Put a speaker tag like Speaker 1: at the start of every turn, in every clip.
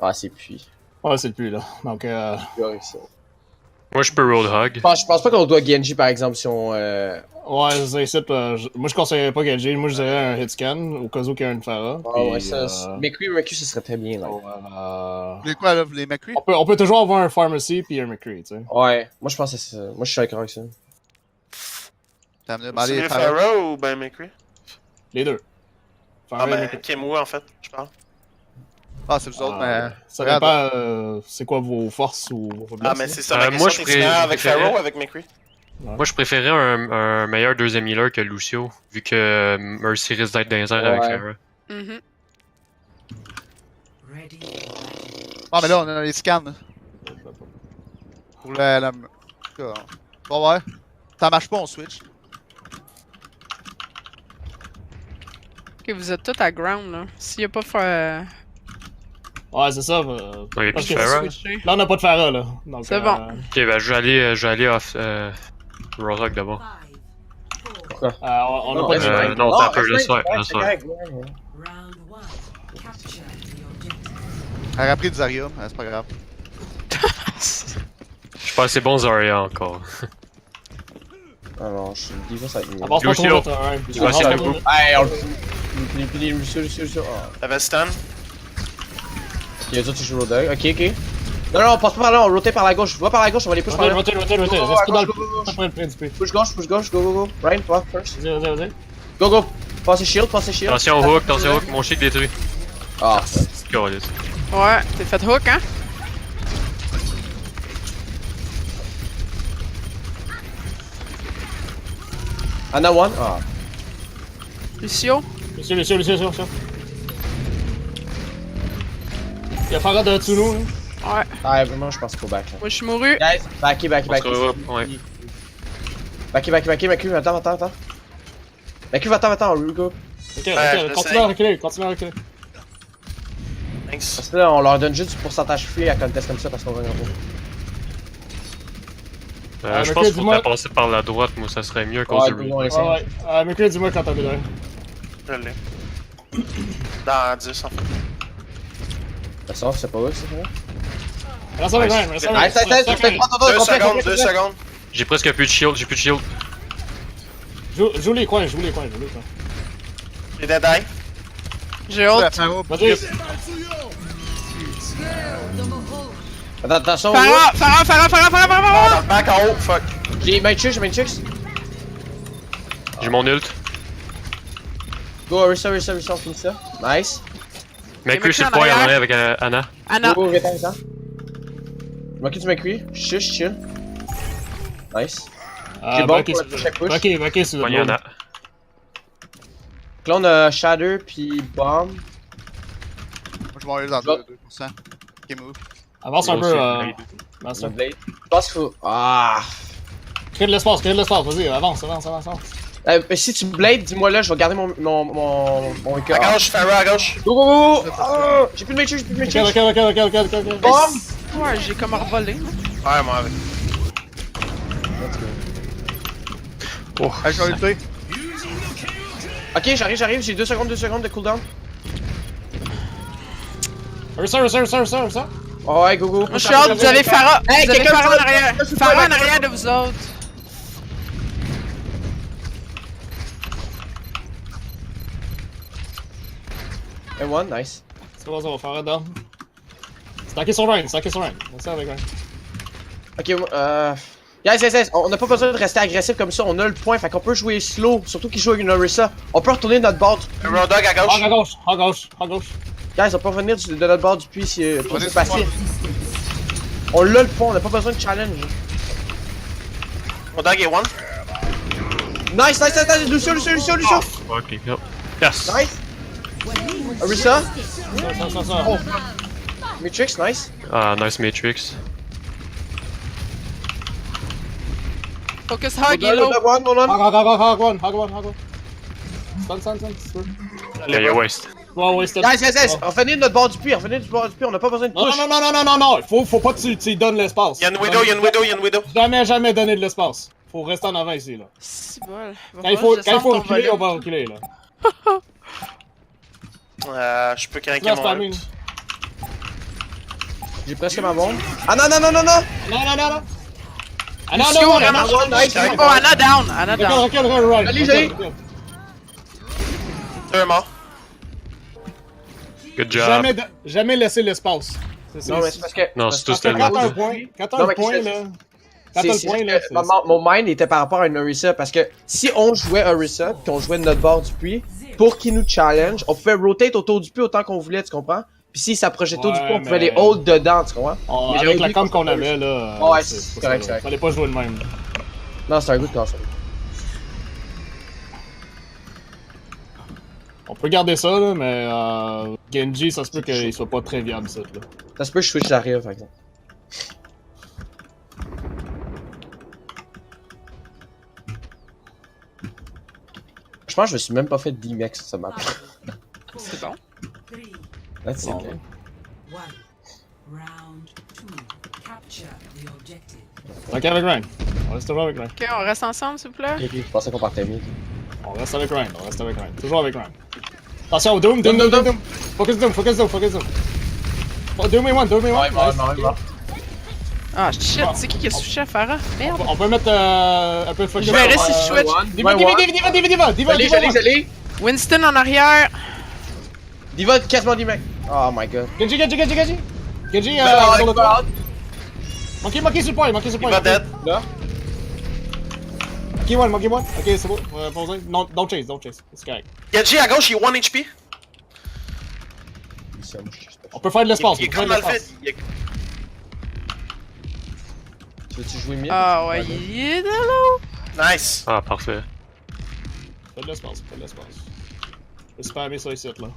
Speaker 1: Ah, c'est puis.
Speaker 2: Ouais, c'est le plus, là. Donc,
Speaker 3: Moi, je peux Roadhog.
Speaker 1: Je pense pas qu'on doit Genji, par exemple, si on...
Speaker 2: Ouais, c'est ça, ici, moi, je conseillerais pas Genji. Moi, je dirais un hitscan, au cas où qu'il y a une Pharah.
Speaker 1: Ah
Speaker 2: puis,
Speaker 1: ouais, ça... McCree, ce serait très bien, là.
Speaker 4: Les quoi, là? Les McCree?
Speaker 2: On peut toujours avoir un Pharmacy puis un McCree, tu sais.
Speaker 1: Ouais, moi, je pense que c'est ça. Moi, je suis d'accord avec ça.
Speaker 4: T'as amené...
Speaker 5: C'est mieux Pharah ou ben McCree?
Speaker 2: Les deux.
Speaker 5: Ah ben, Kemua, en fait, je parle.
Speaker 4: Ah, c'est vous autres, mais...
Speaker 2: Ça dépend, c'est quoi vos forces ou vos faiblesses.
Speaker 5: Ah, mais c'est ça, moi, je préfère avec Pharah ou avec McCree?
Speaker 3: Ouais. Moi, je préférais un meilleur deuxième healer que Lucio, vu que Mercy risque d'être dans les airs avec Pharah.
Speaker 4: Ah, mais là, on a les scans. Là. Pour la... Bon, ouais. Ça marche pas, on switch.
Speaker 6: Ok, vous êtes tous à ground, là. S'il y a pas de...
Speaker 2: Ouais, c'est ça.
Speaker 3: Il y a plus de Pharah.
Speaker 2: Là, on n'a pas de Pharah, là.
Speaker 6: C'est bon.
Speaker 3: Ok, ben, je vais aller off Roadhog d'abord.
Speaker 1: Pourquoi?
Speaker 2: On n'a pas de...
Speaker 3: Non, t'as un peu le soir.
Speaker 4: Elle a repris du Zarya, c'est pas grave.
Speaker 3: Je suis pas assez bon Zarya encore.
Speaker 1: Alors, je suis déjà ça va être mieux.
Speaker 2: Avance pas trop vite, hein.
Speaker 3: Tu vas essayer de le
Speaker 1: Hey, on le... Puis Lucio.
Speaker 5: T'avais stun?
Speaker 1: Ok, les autres, ils jouent Roadhog. Ok. Non, passe pas par là, on rotate par la gauche. Va par la gauche, on va les push par là.
Speaker 2: Rotate. Reste pas dans le... Après le principe.
Speaker 1: Push gauche, go. Ryan, toi, first.
Speaker 2: Vas-y.
Speaker 1: Go. Passez shield.
Speaker 3: Attention au hook, mon shit détruit.
Speaker 1: Ah,
Speaker 3: C'est correct.
Speaker 6: Ouais, t'es fait hook, hein?
Speaker 1: Anna one. Ah.
Speaker 6: Lucio?
Speaker 2: Lucio. Il y a Pharah de dessous nous, là.
Speaker 6: Ouais.
Speaker 1: Ah, vraiment, je pense qu'il faut back. Là.
Speaker 6: Moi, je suis mouru.
Speaker 1: Guys, back.
Speaker 3: Ouais.
Speaker 1: Back, McCree, attends. McCree, va-t'en, go.
Speaker 2: Ok, continue à reculer.
Speaker 5: Thanks.
Speaker 1: Parce que là, on leur donne juste du pourcentage free à contest comme ça parce qu'on va gagner.
Speaker 3: Je pense qu'il faudrait passer par la droite, moi, ça serait mieux à cause de Reed.
Speaker 2: Ouais. McCree, dis-moi quand t'as besoin.
Speaker 5: Je l'ai. Dans 10, en fait.
Speaker 1: Ça sort, c'est pas eux, c'est vrai?
Speaker 2: Reste avec Ryan, reste avec Ryan.
Speaker 5: 2 secondes.
Speaker 3: J'ai presque plus de shield,
Speaker 2: Joue les coins.
Speaker 5: J'ai dead eye.
Speaker 6: J'ai ult.
Speaker 2: Vas-y.
Speaker 1: Attention,
Speaker 6: Pharah!
Speaker 5: Dans le back en haut, fuck.
Speaker 1: j'ai main chicks.
Speaker 3: J'ai mon ult.
Speaker 1: Go, Orisa, on finit ça. Nice.
Speaker 3: McCree sur le point, on est avec Anna.
Speaker 1: Go, attends. Je m'occupe du McCree. Chill. Nice. J'ai bon pour le push.
Speaker 2: Ok, c'est le
Speaker 3: Pogne Anna.
Speaker 1: Là, on a Shatter puis Bomb.
Speaker 4: Moi, je vais aller dans 2%. Ok, move.
Speaker 2: Avance un peu,
Speaker 1: Master Blade. Je pense qu'il faut... Ah.
Speaker 2: Crée de l'espace, vas-y, avance.
Speaker 1: Si tu blade, dis-moi là, je vais garder mon écœur.
Speaker 5: À gauche, Pharah à gauche.
Speaker 1: Go! Ah, j'ai plus de matrix,
Speaker 2: Ok.
Speaker 1: Bomb!
Speaker 6: Ouais, j'ai comme revolé.
Speaker 5: Ouais, moi avec.
Speaker 4: Allez, je vais lutter.
Speaker 1: Ok, j'arrive, j'ai 2 secondes de cooldown.
Speaker 2: Ressa.
Speaker 1: Oh, ouais, go.
Speaker 6: Moi, je suis hâte, vous avez Pharah.
Speaker 1: Hey,
Speaker 6: Vous avez
Speaker 1: quelqu'un
Speaker 6: Pharah en
Speaker 1: peut-
Speaker 6: arrière.
Speaker 1: quelqu'un peut
Speaker 6: Pharah
Speaker 1: faire
Speaker 6: en arrière de vous autres.
Speaker 1: And one, nice.
Speaker 2: C'est bon, ça va faire down. Stacker sur Ryan. On sait avec Ryan.
Speaker 1: Ok, yes, on n'a pas besoin de rester agressif comme ça, on a le point, fait qu'on peut jouer slow, surtout qu'il joue avec une Orisa. On peut retourner notre board.
Speaker 5: Roadhog à gauche.
Speaker 2: À gauche.
Speaker 1: Guys, on peut revenir de notre board du puits si pour se passer. On l'a le point, on n'a pas besoin de challenge.
Speaker 5: Roadhog est one.
Speaker 1: Nice, Lucio.
Speaker 3: Ok, go. Yes.
Speaker 1: Nice. Orisa.
Speaker 2: Ça.
Speaker 1: Oh. Matrix, nice.
Speaker 3: Ah, nice Matrix.
Speaker 6: Focus hug, il est low.
Speaker 2: Hog one. Stun.
Speaker 3: Il y a waste.
Speaker 2: Ouais, stun.
Speaker 1: Guys, revenez de notre bord du puits, on n'a pas besoin de push.
Speaker 2: Non. Faut pas que tu lui donnes l'espace.
Speaker 5: Y'a une widow.
Speaker 2: Jamais donner de l'espace. Faut rester en avant ici, là.
Speaker 6: C'est bon.
Speaker 2: Quand il faut reculer, on va reculer, là.
Speaker 5: Je peux craquer mon ult.
Speaker 1: J'ai presque ma bombe. Ah non, non, non, non, non!
Speaker 2: Non, non, non, non! Ah non,
Speaker 6: Lucio,
Speaker 2: non, non,
Speaker 6: vraiment.
Speaker 2: non, non,
Speaker 1: Nice.
Speaker 6: Oh, Anna down! Anna
Speaker 2: Recule,
Speaker 6: down.
Speaker 2: recule, right.
Speaker 1: Allez, j'allais.
Speaker 5: Deux morts.
Speaker 3: Good job.
Speaker 2: Jamais laisser l'espace.
Speaker 1: Non, mais c'est parce que.
Speaker 3: Non,
Speaker 1: parce
Speaker 3: c'est tout
Speaker 1: que
Speaker 3: c'était
Speaker 2: Quand
Speaker 3: le
Speaker 2: t'as un
Speaker 3: mode.
Speaker 2: point, quand t'as
Speaker 1: Non,
Speaker 2: un
Speaker 1: mais
Speaker 2: point,
Speaker 1: c'est-
Speaker 2: là... Quand t'as le point, là, c'est...
Speaker 1: Mon mind était par rapport à une Orisa parce que si on jouait Orisa puis qu'on jouait de notre bord du puits, pour qu'il nous challenge, on pouvait rotate autour du puits autant qu'on voulait, tu comprends? Puis s'il s'approchait autour du puits, on pouvait
Speaker 2: mais-
Speaker 1: les hold dedans, tu comprends?
Speaker 2: Oh,
Speaker 1: Mais
Speaker 2: avec
Speaker 1: j'avais
Speaker 2: la
Speaker 1: dit
Speaker 2: com
Speaker 1: qu'on-
Speaker 2: qu'on avait, là...
Speaker 1: Ouais,
Speaker 2: c'est
Speaker 1: c'est
Speaker 2: pas
Speaker 1: correct,
Speaker 2: ça,
Speaker 1: c'est
Speaker 2: là.
Speaker 1: correct.
Speaker 2: Fallait pas jouer de même.
Speaker 1: Non, c'est un good call, ça.
Speaker 2: On peut garder ça, là, mais Genji, ça se peut qu'il soit pas très viable, ça, là.
Speaker 1: Ça se peut que je switch la rive, par exemple. Je pense que je me suis même pas fait D-Max sur ce map.
Speaker 6: C'est bon.
Speaker 1: That's
Speaker 2: Bon,
Speaker 1: it.
Speaker 2: ouais.
Speaker 7: Round 2. Capture the objective.
Speaker 2: Ok, avec Ryan. On reste toujours avec Ryan.
Speaker 6: Ok, on reste ensemble, s'il vous plaît.
Speaker 1: Ok, je pensais qu'on partait mieux.
Speaker 2: On reste avec Ryan, on reste avec Ryan. Toujours avec Ryan. Attention, Doom, Doom, Doom, Doom, Doom. Focus Doom, focus Doom, focus Doom. Oh, Doom et one, Doom et one. Nice.
Speaker 6: Ah, shit, c'est qui a switché à Farah? Merde.
Speaker 2: On peut mettre un peu de focus.
Speaker 6: Je verrai si je switch.
Speaker 2: Diva,
Speaker 1: J'allais.
Speaker 6: Winston en arrière.
Speaker 1: Diva, quasiment D-Max. Oh my god.
Speaker 2: Genji, Genji, Genji, Genji. Genji,
Speaker 1: Bah,
Speaker 2: sur le
Speaker 1: bah,
Speaker 2: toit. Monkey sur le point, monkey sur le
Speaker 5: Il va
Speaker 2: point.
Speaker 5: dead.
Speaker 1: Là.
Speaker 2: Monkey one. Ok, c'est bon. Posez. Non, don't chase. C'est correct.
Speaker 5: Genji à gauche, il est 1 HP.
Speaker 2: On peut faire de l'espace.
Speaker 5: Il est
Speaker 2: on peut faire
Speaker 5: comme
Speaker 2: de
Speaker 5: mal
Speaker 2: l'espace.
Speaker 5: fait. Il est-
Speaker 1: Tu veux-tu jouer mid?
Speaker 6: Ah ouais, il est là.
Speaker 5: Nice.
Speaker 3: Ah, parfait.
Speaker 2: Fais de l'espace, Je vais spammer ça ici, là.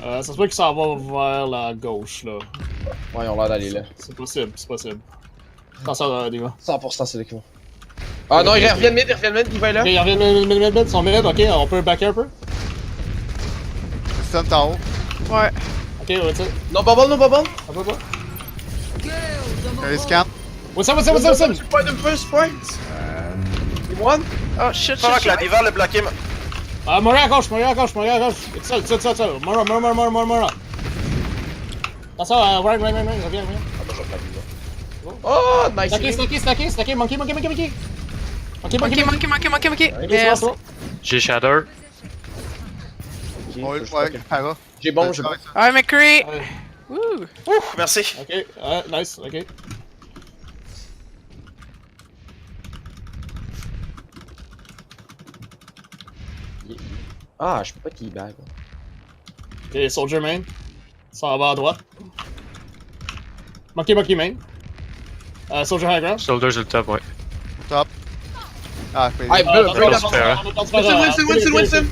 Speaker 2: Ça se peut que ça va vers la gauche, là.
Speaker 1: Ouais, ils ont l'air d'aller là.
Speaker 2: C'est possible. Attention, Diva.
Speaker 1: 100% c'est l'équivalent. Ah non, ils reviennent mid, Diva est là.
Speaker 2: Ok, il revient mid, son mid, ok, on peut backer un peu?
Speaker 4: Stun en haut.
Speaker 6: Ouais.
Speaker 2: Ok, ouais, tu sais,
Speaker 1: Non, bubble.
Speaker 2: un peu pas.
Speaker 4: Les scans.
Speaker 2: What's up?
Speaker 1: Point de first point. One.
Speaker 6: Oh shit,
Speaker 5: Pendant
Speaker 6: shit,
Speaker 5: que la
Speaker 6: shit.
Speaker 5: diva l'a bloqué.
Speaker 2: Moria à gauche. C'est ça. Mora. Attention, Ryan, reviens.
Speaker 1: Oh, nice.
Speaker 2: Stacké, monkey.
Speaker 6: Monkey.
Speaker 2: Ok,
Speaker 6: Merde.
Speaker 2: c'est bon.
Speaker 3: J'ai Shadow.
Speaker 4: Ouais, Para.
Speaker 1: J'ai bon, j'ai bon.
Speaker 6: Ouais, McCree.
Speaker 2: Ouais.
Speaker 6: Wouh.
Speaker 5: Ouf, merci.
Speaker 2: Ok, nice, ok.
Speaker 1: Ah, je peux pas teabag.
Speaker 2: Ok, Soldier main. Ça va à droite. Monkey main. Soldier high ground.
Speaker 3: Soldier sur le top, ouais.
Speaker 4: Top. Ah, je
Speaker 1: Ah, Winston.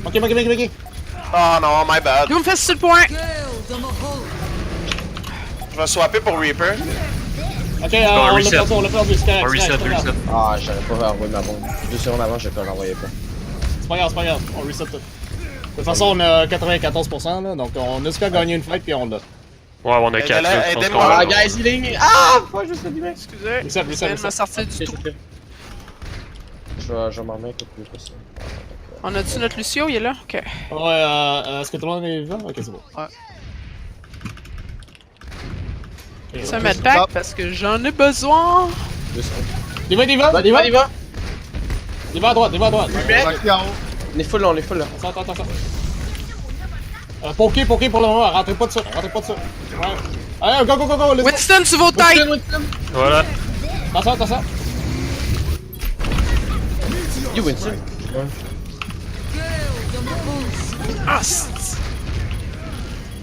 Speaker 2: Monkey.
Speaker 5: Oh non, my bad.
Speaker 6: Doom fait sur le point.
Speaker 5: Je vais swapper pour Reaper.
Speaker 2: Ok,
Speaker 3: un
Speaker 2: on
Speaker 3: reset.
Speaker 2: l'a perdu, c'est
Speaker 3: Un
Speaker 2: correct.
Speaker 3: reset.
Speaker 1: Ah, j'aurais pas envoyé ma bombe. 2 secondes avant, je peux l'envoyer pas.
Speaker 2: C'est pas grave, on reset tout. De toute façon, on a 94%, là, donc on a jusqu'à gagner une fight, puis on l'a.
Speaker 3: Ouais, on a 4
Speaker 5: Aidez-la,
Speaker 3: je pense
Speaker 5: aidez-moi.
Speaker 3: qu'on
Speaker 1: Ah,
Speaker 3: va-
Speaker 1: guys, healing. Ah, fuck, je fais du mec.
Speaker 6: Excusez.
Speaker 2: Reset.
Speaker 6: Je viens de me sortir du tout.
Speaker 1: Je vais m'en mettre plus possible.
Speaker 6: On a-tu notre Lucio? Il est là? Ok.
Speaker 2: Ouais, est-ce que tout le monde est vivant? Ok, c'est bon.
Speaker 4: Ouais.
Speaker 2: Ok,
Speaker 6: Ça
Speaker 2: ok.
Speaker 6: met back parce que j'en ai besoin.
Speaker 1: 2 secondes.
Speaker 2: Diva!
Speaker 1: Diva.
Speaker 2: Diva à droite!
Speaker 4: Monkey en haut.
Speaker 1: On est full là.
Speaker 2: Attends. Poké pour le moment, rentrez pas de ça. Ouais. Allez, go, let's go.
Speaker 6: Winston, sur vos têtes!
Speaker 3: Voilà.
Speaker 2: Attention.
Speaker 1: You Winston.
Speaker 6: Ah, c'est-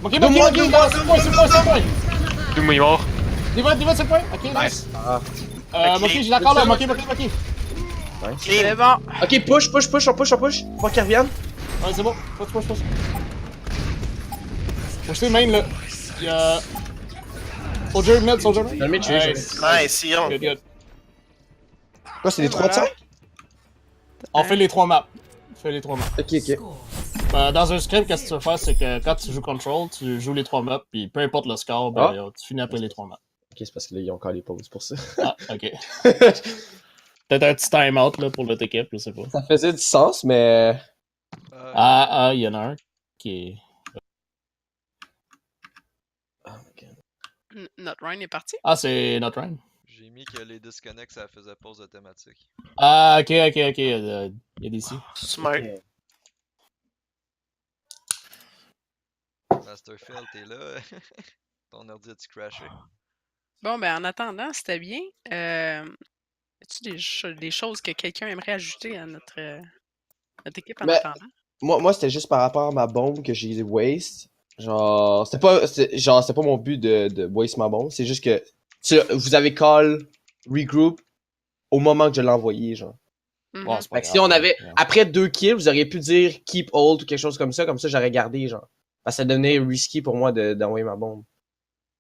Speaker 2: Monkey,
Speaker 1: Deux mois.
Speaker 2: c'est le point.
Speaker 3: Doom est mort.
Speaker 2: Diva, c'est le point. Ok, nice. Monkey, j'ai d'accord là, Monkey.
Speaker 6: c'est bon.
Speaker 1: Ok, push. On push. Faut qu'il revienne.
Speaker 2: Ouais, c'est bon. Push. Push tes main là. Il y a... Soldier mid.
Speaker 1: Dans le mid, je
Speaker 2: Nice.
Speaker 5: Nice, Ion.
Speaker 2: Good.
Speaker 1: Quoi, c'est des 3 de 5?
Speaker 2: On fait les 3 maps.
Speaker 1: Ok.
Speaker 2: Dans un script, qu'est-ce que tu vas faire, c'est que quand tu joues Control, tu joues les 3 maps, puis peu importe le score, tu finis après les 3 maps.
Speaker 1: Ok, c'est parce que là, ils ont encore les pauses pour ça.
Speaker 2: Ah, ok. Peut-être un petit time-out là, pour l'autre équipe, je sais pas.
Speaker 1: Ça faisait du sens, mais.
Speaker 2: Il y en a un qui est.
Speaker 1: Oh my god.
Speaker 6: Notre Ryan est parti.
Speaker 2: Ah, c'est notre Ryan.
Speaker 8: J'ai mis que les disconnects, ça faisait pause automatique.
Speaker 2: Ah, ok. Il y a des ici.
Speaker 5: Smart.
Speaker 8: Masterfield, t'es là? Ton ordi a-tu crashé?
Speaker 6: Bon, ben en attendant, c'était bien. As-tu des choses que quelqu'un aimerait ajouter à notre équipe en
Speaker 1: Mais-
Speaker 6: attendant?
Speaker 1: Moi c'était juste par rapport à ma bombe que j'ai waste. Genre, c'était pas mon but de waste ma bombe. C'est juste que vous avez call regroup au moment que je l'ai envoyé, genre.
Speaker 6: Mhm.
Speaker 2: Bon, c'est pas
Speaker 1: Fait que si
Speaker 2: grave,
Speaker 1: on avait,
Speaker 2: ouais.
Speaker 1: après 2 kills, vous auriez pu dire keep hold ou quelque chose comme ça j'aurais gardé, genre. Parce que ça devenait risky pour moi d'envoyer ma bombe.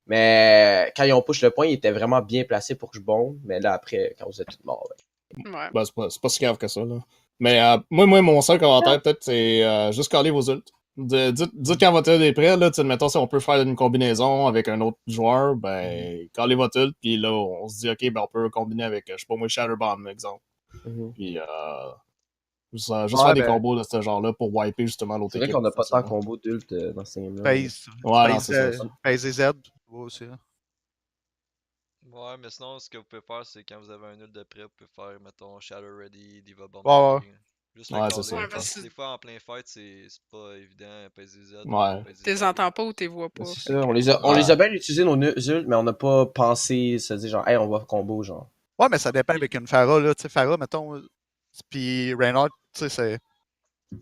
Speaker 1: Mais quand ils ont push le point, il était vraiment bien placé pour que je bombe. Mais là, après, quand vous êtes tous morts, ouais.
Speaker 6: Ouais.
Speaker 2: Ben, c'est pas si grave que ça, là. Mais moi, mon seul commentaire, peut-être, c'est juste caler vos ults. Dites quand votre ult est prêt, là, mettons, si on peut faire une combinaison avec un autre joueur, ben, calez votre ult, puis là, on se dit, ok, ben, on peut combiner avec, je sais pas moi, Shatterbomb, exemple.
Speaker 1: Mhm.
Speaker 2: Puis, juste
Speaker 1: Ouais,
Speaker 2: faire des
Speaker 1: ben-
Speaker 2: combos de ce genre-là pour wiper justement l'autre
Speaker 1: C'est vrai
Speaker 2: équipe.
Speaker 1: qu'on a pas tant de
Speaker 2: facilement.
Speaker 1: combo d'ult dans ces games-là.
Speaker 4: Phase.
Speaker 2: Ouais, non,
Speaker 4: Phase,
Speaker 2: c'est ça.
Speaker 4: Phase et Z. Ouais, aussi. Hein.
Speaker 8: Ouais, mais sinon, ce que vous pouvez faire, c'est quand vous avez un ult de près, vous pouvez faire, mettons, Shadow Ready, Diva Bomb.
Speaker 4: Ouais,
Speaker 8: Ready. Juste le
Speaker 2: Ouais,
Speaker 8: caller,
Speaker 2: c'est ça.
Speaker 6: Ouais,
Speaker 8: parce
Speaker 6: parce
Speaker 8: que des fois, en plein fight, c'est pas évident, PZZ.
Speaker 2: Ouais.
Speaker 6: T'es entends pas ou t'es vois pas.
Speaker 1: C'est
Speaker 6: fait
Speaker 1: ça,
Speaker 6: que-
Speaker 1: on les a bien utilisés nos ults, mais on n'a pas pensé se dire genre, hey, on va combo, genre.
Speaker 4: Ouais, mais ça dépend avec une Pharah, là. Tu sais, Pharah, mettons. Puis Reinhardt, tu sais, c'est.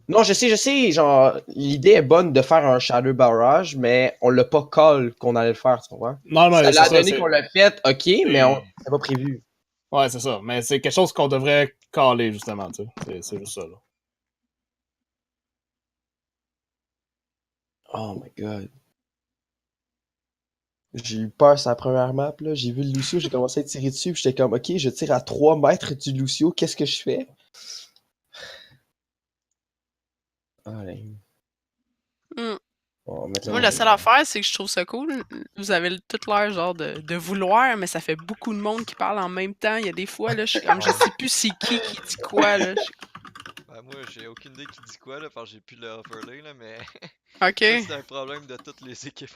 Speaker 1: Non, je sais, genre, l'idée est bonne de faire un Shadow Barrage, mais on l'a pas call qu'on allait le faire, tu comprends?
Speaker 2: Non, mais
Speaker 1: Ça
Speaker 2: c'est
Speaker 1: l'a
Speaker 2: ça.
Speaker 1: donné qu'on l'a fait, ok, mais c'est pas prévu.
Speaker 2: Ouais, c'est ça. Mais c'est quelque chose qu'on devrait caler, justement, tu sais. C'est juste ça, là.
Speaker 1: Oh my god. J'ai eu peur sur la première map, là. J'ai vu le Lucio, j'ai commencé à tirer dessus, puis j'étais comme, ok, je tire à 3 mètres du Lucio, qu'est-ce que je fais? Ah, là.
Speaker 6: Hmm.
Speaker 1: Bon, maintenant,
Speaker 6: Moi, la seule affaire, c'est que je trouve ça cool. Vous avez toute l'air genre de vouloir, mais ça fait beaucoup de monde qui parle en même temps. Il y a des fois, là, je suis comme, je sais plus c'est qui dit quoi, là.
Speaker 8: Ben, moi, j'ai aucune idée qui dit quoi, là, parce que j'ai plus le overlay, là, mais
Speaker 6: Ok.
Speaker 8: ça, c'est un problème de toutes les équipes.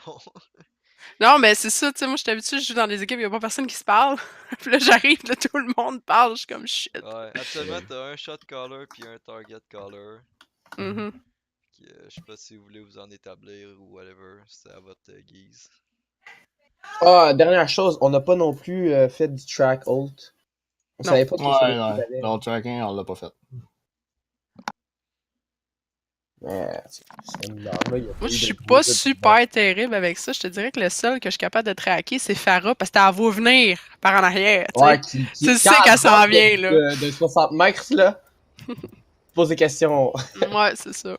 Speaker 6: Non, mais c'est ça, tu sais, moi, je suis habituée, je joue dans des équipes, il n'y a pas personne qui se parle. Puis là, j'arrive, là, tout le monde parle, je suis comme shit.
Speaker 8: Ouais, actuellement, t'as un shot caller puis un target caller.
Speaker 6: Mhm.
Speaker 8: Qui, je sais pas si vous voulez vous en établir ou whatever, c'est à votre guise.
Speaker 1: Ah, dernière chose, on n'a pas non plus fait du track ult. On
Speaker 6: Non.
Speaker 1: savait pas trop
Speaker 2: Ouais,
Speaker 1: ce qu'il
Speaker 2: ouais.
Speaker 1: fallait.
Speaker 2: Dans le tracking, on l'a pas fait.
Speaker 1: Mais c'est une arme, là, il y a
Speaker 6: Moi,
Speaker 1: eu
Speaker 6: je suis
Speaker 1: de-
Speaker 6: pas
Speaker 1: de-
Speaker 6: super terrible avec ça. Je te dirais que le seul que je suis capable de traquer, c'est Farah, parce qu'elle va venir par en arrière, tu sais.
Speaker 1: Ouais,
Speaker 6: Tu sais qu'elle s'en vient, là.
Speaker 1: De 60 mètres, là. Pose des questions.
Speaker 6: Ouais, c'est ça.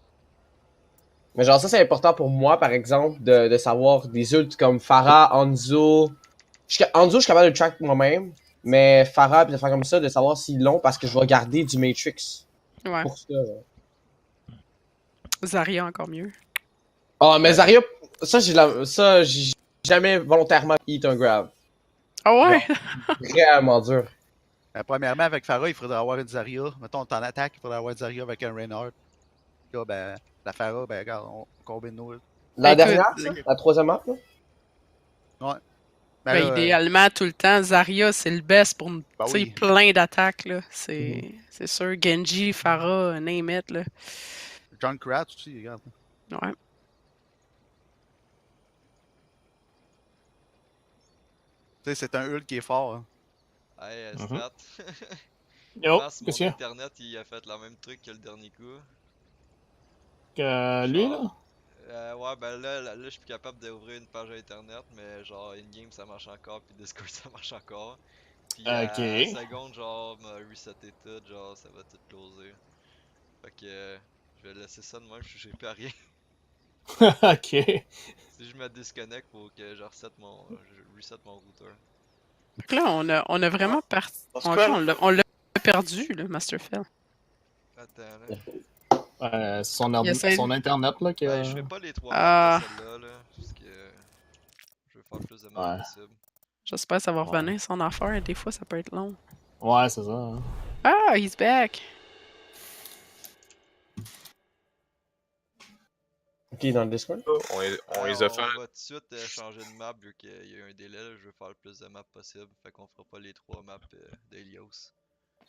Speaker 1: Mais genre, ça, c'est important pour moi, par exemple, de savoir des ults comme Farah, Hanzo. Hanzo, je suis capable de le track moi-même. Mais Farah, pis de faire comme ça, de savoir s'ils l'ont, parce que je vais garder du Matrix.
Speaker 6: Ouais.
Speaker 1: Pour ça. Là.
Speaker 6: Zarya, encore mieux.
Speaker 1: Ah, mais Zarya, ça, j'ai jamais volontairement hit un grab.
Speaker 6: Ah ouais?
Speaker 1: Vraiment dur.
Speaker 4: Premièrement, avec Pharah, il faudrait avoir une Zarya. Mettons, en attaque, il faudrait avoir une Zarya avec un Reinhardt. Là, ben, la Pharah, ben, regarde, on combine nos.
Speaker 1: La
Speaker 6: Écoute,
Speaker 1: dernière, ça? La troisième map, là?
Speaker 4: Ben,
Speaker 6: Ben,
Speaker 4: là,
Speaker 6: idéalement, tout le temps, Zarya, c'est le best pour tu sais,
Speaker 4: oui.
Speaker 6: plein d'attaques, là. C'est sûr. Genji, Farah, name it, là.
Speaker 4: Junkrat aussi, regarde.
Speaker 6: Ouais.
Speaker 4: Tu sais, c'est un ult qui est fort. Hein.
Speaker 8: Hey,
Speaker 2: Mhm.
Speaker 8: Stat.
Speaker 2: Yo,
Speaker 8: Parce que
Speaker 2: qu'est-ce qu'il y
Speaker 8: mon
Speaker 2: a?
Speaker 8: internet, il a fait le même truc que le dernier coup.
Speaker 2: Que lui, là?
Speaker 8: Ouais, ben là, je suis plus capable d'ouvrir une page internet, mais genre in-game ça marche encore, puis Discord ça marche encore. Puis
Speaker 2: Ok.
Speaker 8: à la seconde, genre, m'a reseté tout, genre, ça va tout closer. Fait que je vais laisser ça de même, j'ai plus à rien.
Speaker 2: Ok.
Speaker 8: Si je me disconnecte, faut que je reset mon routeur.
Speaker 6: Fait que là, on a vraiment parti.
Speaker 5: Parce que-
Speaker 6: On l'a perdu, le Masterfield.
Speaker 8: Attends, là.
Speaker 2: C'est
Speaker 6: Il essaie-
Speaker 2: son internet, là, qui
Speaker 8: Ben, je fais pas les 3
Speaker 6: Ah.
Speaker 8: maps de celle-là, là, parce que je veux faire plus de
Speaker 2: Ouais.
Speaker 8: maps possible.
Speaker 6: J'espère que ça va
Speaker 2: Ouais.
Speaker 6: revenir son affaire. Des fois, ça peut être long.
Speaker 2: Ouais, c'est ça. Hein.
Speaker 6: Ah, he's back.
Speaker 1: Ok, dans le Discord.
Speaker 9: On les
Speaker 8: On
Speaker 9: a fait.
Speaker 8: va tout de suite changer de map vu qu'il y a eu un délai. Là. Je veux faire le plus de maps possible. Fait qu'on fera pas les 3 maps d'Elios.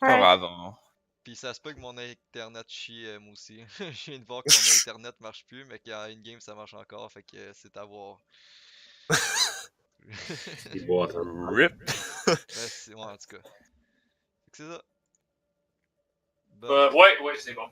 Speaker 9: Pas grave. Hein.
Speaker 8: Puis ça se peut que mon internet chie moi aussi. Je viens de voir que mon internet marche plus, mais qu'à in-game ça marche encore. Fait que c'est à voir.
Speaker 9: Il va être rip.
Speaker 8: Ouais, en tout cas. Fait que c'est ça.
Speaker 9: Ouais, c'est bon.